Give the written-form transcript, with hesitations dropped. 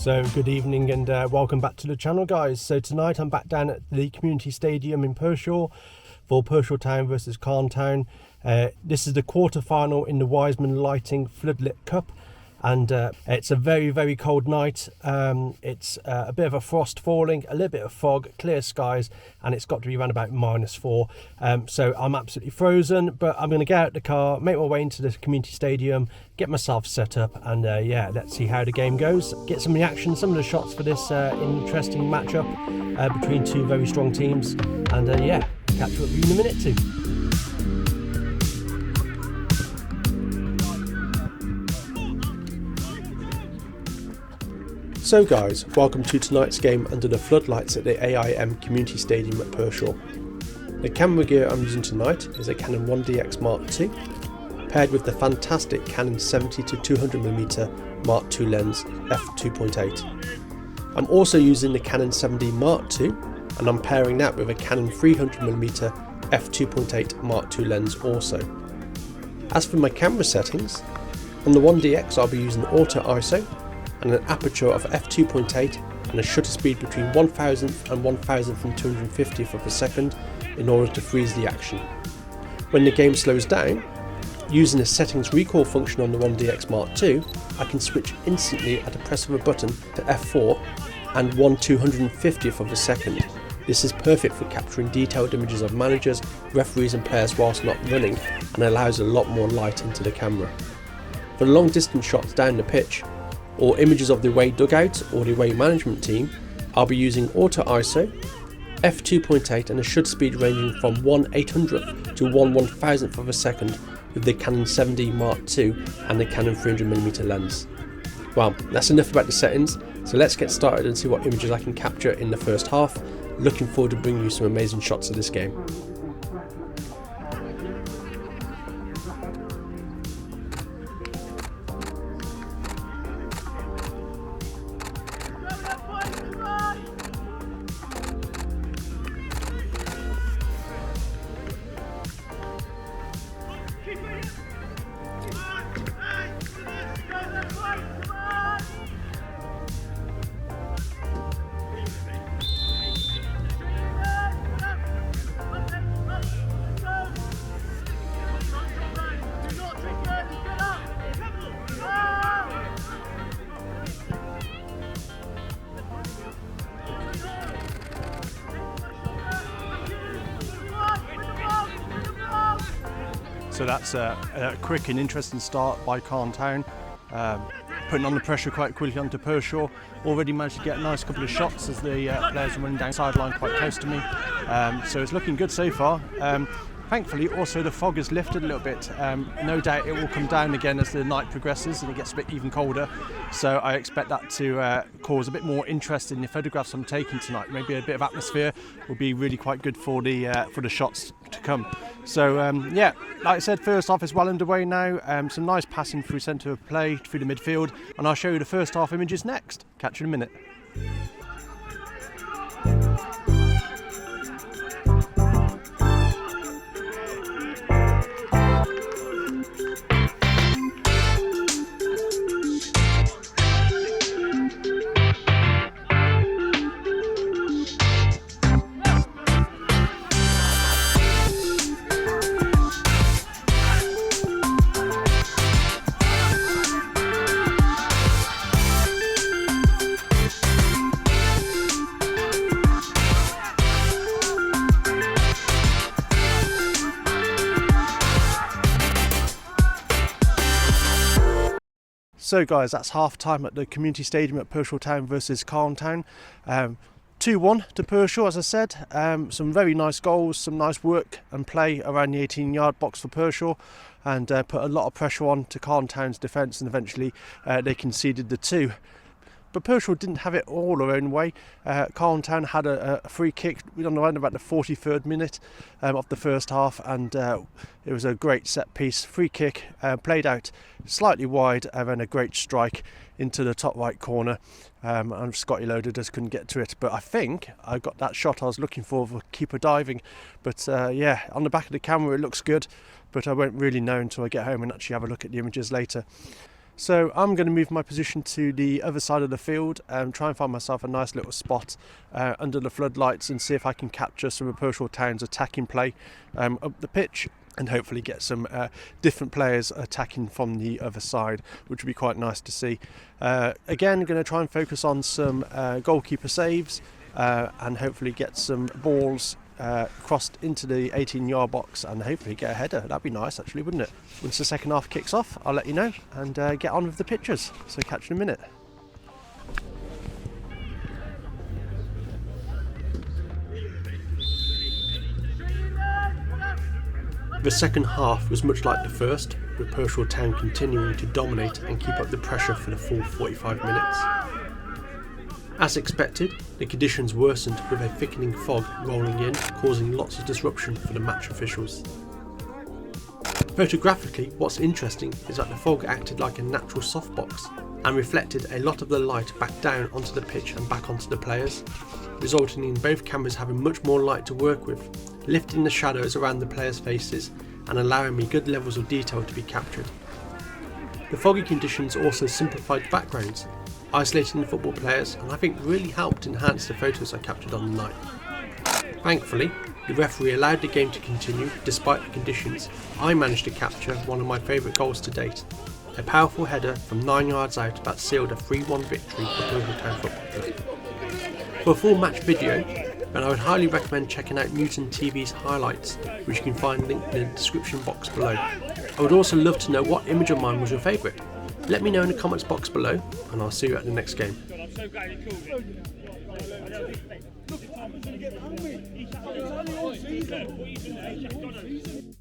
So good evening and welcome back to the channel, guys. So tonight I'm back down at the community stadium in Pershore for Pershore Town versus Cairn Town. This is the quarter final in the Wiseman Lighting Floodlit Cup, and it's a very cold night. It's a bit of a frost falling, a little bit of fog, clear skies, and it's got to be around about -4. So I'm absolutely frozen, but I'm going to get out the car, make my way into the community stadium, get myself set up, and yeah, let's see how the game goes. Get some reaction, some of the shots for this interesting matchup between two very strong teams, and yeah, catch up with you in a minute too. So guys, welcome to tonight's game under the floodlights at the AIM Community Stadium at Pershore. The camera gear I'm using tonight is a Canon 1DX Mark II, paired with the fantastic Canon 70-200mm Mark II lens f2.8. I'm also using the Canon 7D Mark II, and I'm pairing that with a Canon 300mm f2.8 Mark II lens also. As for my camera settings, on the 1DX I'll be using auto ISO, and an aperture of f2.8 and a shutter speed between 1000th and 1250th of a second in order to freeze the action. When the game slows down, using the settings recall function on the 1DX Mark II, I can switch instantly at the press of a button to f4 and 1/250th of a second. This is perfect for capturing detailed images of managers, referees and players whilst not running, and allows a lot more light into the camera. For long distance shots down the pitch, or images of the away dugout or the away management team, I'll be using auto ISO, f2.8 and a shutter speed ranging from 1/800th to 1/1000th of a second with the Canon 7D Mark II and the Canon 300mm lens. Well, that's enough about the settings, so let's get started and see what images I can capture in the first half. Looking forward to bringing you some amazing shots of this game. So that's a quick and interesting start by Cairn Town, putting on the pressure quite quickly onto Pershore. Already managed to get a nice couple of shots as the players are running down the sideline quite close to me. So it's looking good so far. Thankfully, also the fog has lifted a little bit. No doubt it will come down again as the night progresses and it gets a bit even colder. So I expect that to cause a bit more interest in the photographs I'm taking tonight. Maybe a bit of atmosphere will be really quite good for the shots to come. So yeah, like I said, first half is well underway now. Some nice passing through centre of play, through the midfield, and I'll show you the first half images next. Catch you in a minute. So guys, that's half time at the community stadium at Pershore Town versus Cairn Town. 2-1 to Pershore, as I said. Some very nice goals, some nice work and play around the 18-yard box for Pershore, and put a lot of pressure on to Cairn Town's defence, and eventually they conceded the 2. But Pershore didn't have it all their own way. Cairn Town had a free kick on around about the 43rd minute of the first half, and it was a great set piece free kick, played out slightly wide, and then a great strike into the top right corner, and Scotty Loader just couldn't get to it. But I think I got that shot I was looking for keeper diving. But yeah, on the back of the camera it looks good, but I won't really know until I get home and actually have a look at the images later. So I'm going to move my position to the other side of the field and try and find myself a nice little spot under the floodlights and see if I can capture some of Pershore Town's attacking play up the pitch, and hopefully get some different players attacking from the other side, which would be quite nice to see. Again, going to try and focus on some goalkeeper saves and hopefully get some balls crossed into the 18-yard box and hopefully get a header. That'd be nice actually, wouldn't it? Once the second half kicks off, I'll let you know and get on with the pictures. So catch you in a minute. The second half was much like the first, with Pershore Town continuing to dominate and keep up the pressure for the full 45 minutes. As expected, the conditions worsened with a thickening fog rolling in, causing lots of disruption for the match officials. Photographically, what's interesting is that the fog acted like a natural softbox and reflected a lot of the light back down onto the pitch and back onto the players, resulting in both cameras having much more light to work with, lifting the shadows around the players' faces and allowing me good levels of detail to be captured. The foggy conditions also simplified the backgrounds, isolating the football players, and I think really helped enhance the photos I captured on the night. Thankfully, the referee allowed the game to continue despite the conditions. I managed to capture one of my favourite goals to date, a powerful header from 9 yards out that sealed a 3-1 victory for Pershore Town Football Club. For a full match video, and I would highly recommend checking out Newton TV's highlights, which you can find linked in the description box below. I would also love to know what image of mine was your favourite. Let me know in the comments box below, and I'll see you at the next game. God,